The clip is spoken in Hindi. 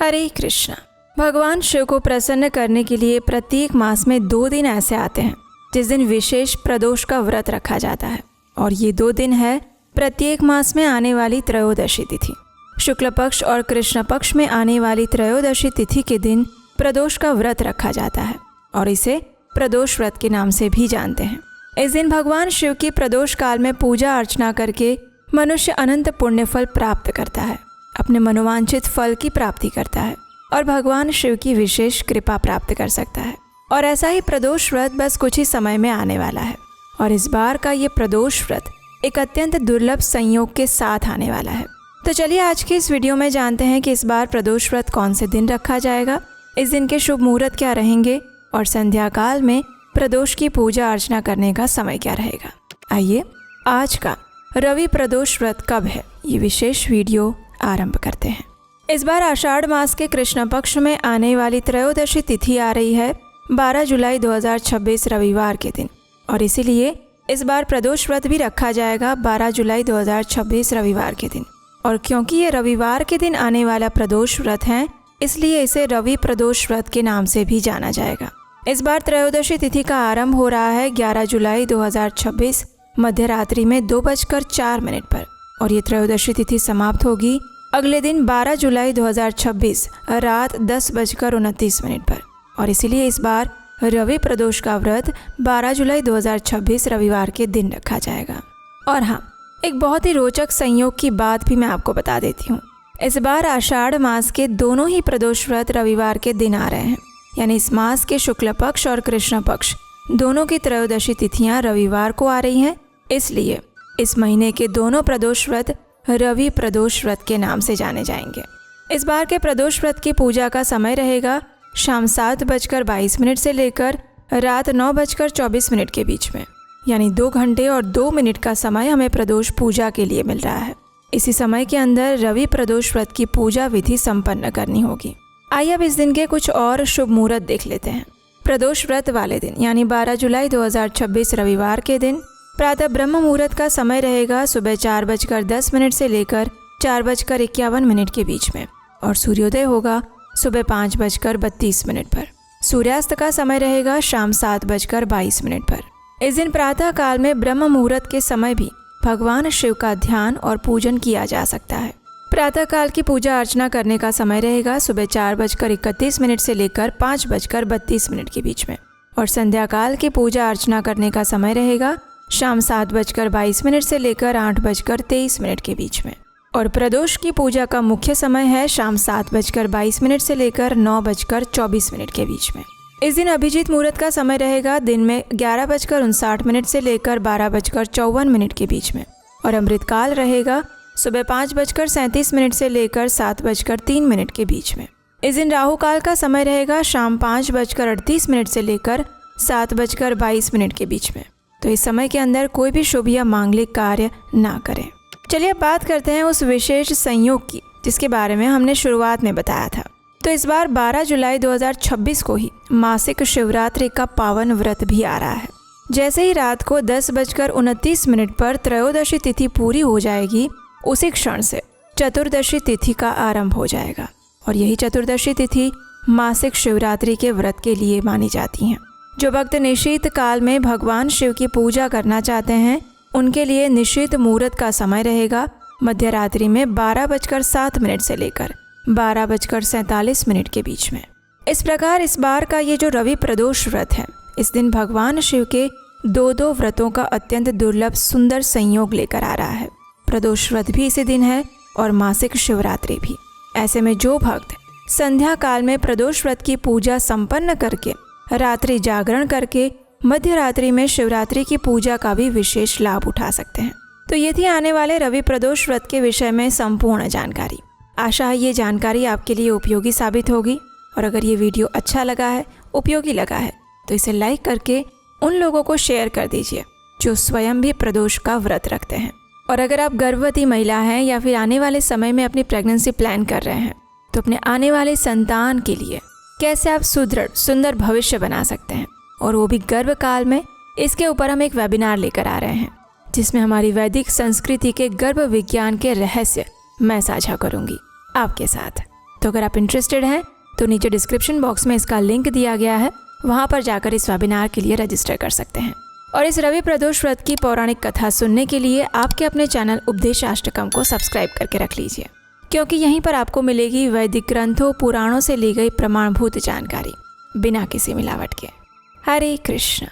हरे कृष्णा। भगवान शिव को प्रसन्न करने के लिए प्रत्येक मास में 2 दिन ऐसे आते हैं जिस दिन विशेष प्रदोष का व्रत रखा जाता है, और ये 2 दिन है प्रत्येक मास में आने वाली त्रयोदशी तिथि। शुक्ल पक्ष और कृष्ण पक्ष में आने वाली त्रयोदशी तिथि के दिन प्रदोष का व्रत रखा जाता है और इसे प्रदोष व्रत के नाम से भी जानते हैं। इस दिन भगवान शिव की प्रदोष काल में पूजा अर्चना करके मनुष्य अनंत पुण्य फल प्राप्त करता है, अपने मनोवांछित फल की प्राप्ति करता है और भगवान शिव की विशेष कृपा प्राप्त कर सकता है। और ऐसा ही प्रदोष व्रत बस कुछ ही समय में आने वाला है, और इस बार का ये प्रदोष व्रत एक अत्यंत दुर्लभ संयोग के साथ आने वाला है। तो चलिए आज की इस वीडियो में जानते हैं कि इस बार प्रदोष व्रत कौन से दिन रखा जाएगा, इस दिन के शुभ मुहूर्त क्या रहेंगे और संध्या काल में प्रदोष की पूजा अर्चना करने का समय क्या रहेगा। आइए आज का रवि प्रदोष व्रत कब है, ये विशेष वीडियो आरंभ करते हैं। इस बार आषाढ़ मास के कृष्ण पक्ष में आने वाली त्रयोदशी तिथि आ रही है 12 जुलाई 2026 रविवार के दिन, और इसीलिए इस बार प्रदोष व्रत भी रखा जाएगा 12 जुलाई 2026 रविवार के दिन। और क्योंकि ये रविवार के दिन आने वाला प्रदोष व्रत है, इसलिए इसे रवि प्रदोष व्रत के नाम से भी जाना जाएगा। इस बार त्रयोदशी तिथि का आरंभ हो रहा है 11 जुलाई 2026 मध्य रात्रि में 2:04 पर, और ये त्रयोदशी तिथि समाप्त होगी अगले दिन 12 जुलाई 2026 रात 10:29 पर। और इसीलिए इस बार रवि प्रदोष का व्रत 12 जुलाई 2026 रविवार के दिन रखा जाएगा। और हाँ, एक बहुत ही रोचक संयोग की बात भी मैं आपको बता देती हूँ। इस बार आषाढ़ मास के दोनों ही प्रदोष व्रत रविवार के दिन आ रहे हैं, यानी इस मास के शुक्ल पक्ष और कृष्ण पक्ष दोनों की त्रयोदशी तिथियां रविवार को आ रही हैं। इसलिए इस महीने के दोनों प्रदोष व्रत रवि प्रदोष व्रत के नाम से जाने जाएंगे। इस बार के प्रदोष व्रत की पूजा का समय रहेगा शाम 7:22 से लेकर रात 9:24 के बीच में, यानी 2 घंटे और 2 मिनट का समय हमें प्रदोष पूजा के लिए मिल रहा है। इसी समय के अंदर रवि प्रदोष व्रत की पूजा विधि संपन्न करनी होगी। आइए अब इस दिन के कुछ और शुभ मुहूर्त देख लेते हैं। प्रदोष व्रत वाले दिन यानी 12 जुलाई 2026 रविवार के दिन प्रातः ब्रह्म मुहूर्त का समय रहेगा सुबह 4:10 से लेकर 4:51 के बीच में, और सूर्योदय होगा सुबह 5:32 पर। सूर्यास्त का समय रहेगा शाम 7:22 पर। इस दिन प्रातः काल में ब्रह्म मुहूर्त के समय भी भगवान शिव का ध्यान और पूजन किया जा सकता है। प्रातः काल की पूजा अर्चना करने का समय रहेगा सुबह 4:31 से लेकर 5:32 के बीच में, और संध्या काल की पूजा अर्चना करने का समय रहेगा शाम 7:22 से लेकर 8:23 के बीच में। और प्रदोष की पूजा का मुख्य समय है शाम 7:22 से लेकर 9:24 के बीच में। इस दिन अभिजीत मुहूर्त का समय रहेगा दिन में 11:59 से लेकर 12:54 के बीच में, और अमृत काल रहेगा सुबह 5:37 से लेकर 7:03 के बीच में। इस दिन राहु काल का समय रहेगा शाम 5:38 से लेकर 7:22 के बीच में। तो इस समय के अंदर कोई भी शुभ या मांगलिक कार्य ना करें। चलिए अब बात करते हैं उस विशेष संयोग की जिसके बारे में हमने शुरुआत में बताया था। तो इस बार 12 जुलाई 2026 को ही मासिक शिवरात्रि का पावन व्रत भी आ रहा है। जैसे ही रात को 10:29 पर त्रयोदशी तिथि पूरी हो जाएगी, उसी क्षण से चतुर्दशी तिथि का आरंभ हो जाएगा, और यही चतुर्दशी तिथि मासिक शिवरात्रि के व्रत के लिए मानी जाती हैं। जो भक्त निशीत काल में भगवान शिव की पूजा करना चाहते हैं, उनके लिए निशीत मुहूर्त का समय रहेगा मध्य रात्रि में 12:07 से लेकर 12:47 के बीच में। इस प्रकार इस बार का ये जो रवि प्रदोष व्रत है, इस दिन भगवान शिव के 2 व्रतों का अत्यंत दुर्लभ सुंदर संयोग लेकर आ रहा है। प्रदोष व्रत भी इसी दिन है और मासिक शिवरात्रि भी। ऐसे में जो भक्त संध्या काल में प्रदोष व्रत की पूजा संपन्न करके रात्रि जागरण करके मध्य रात्रि में शिवरात्रि की पूजा का भी विशेष लाभ उठा सकते हैं। तो ये थी आने वाले रवि प्रदोष व्रत के विषय में संपूर्ण जानकारी। आशा है ये जानकारी आपके लिए उपयोगी साबित होगी, और अगर ये वीडियो अच्छा लगा है, उपयोगी लगा है, तो इसे लाइक करके उन लोगों को शेयर कर दीजिए जो स्वयं भी प्रदोष का व्रत रखते हैं। और अगर आप गर्भवती महिला हैं या फिर आने वाले समय में अपनी प्रेगनेंसी प्लान कर रहे हैं, तो अपने आने वाले संतान के लिए कैसे आप सुदृढ़ सुंदर भविष्य बना सकते हैं, और वो भी गर्भ काल में, इसके ऊपर हम एक वेबिनार लेकर आ रहे हैं जिसमें हमारी वैदिक संस्कृति के गर्भ विज्ञान के रहस्य मैं साझा करूंगी आपके साथ। तो अगर आप इंटरेस्टेड हैं तो नीचे डिस्क्रिप्शन बॉक्स में इसका लिंक दिया गया है, वहाँ पर जाकर इस वेबिनार के लिए रजिस्टर कर सकते हैं। और इस रवि प्रदोष व्रत की पौराणिक कथा सुनने के लिए आपके अपने चैनल उपदेशाष्टकम को सब्सक्राइब करके रख लीजिए, क्योंकि यहीं पर आपको मिलेगी वैदिक ग्रंथों पुराणों से ली गई प्रमाणभूत जानकारी बिना किसी मिलावट के। हरे कृष्ण।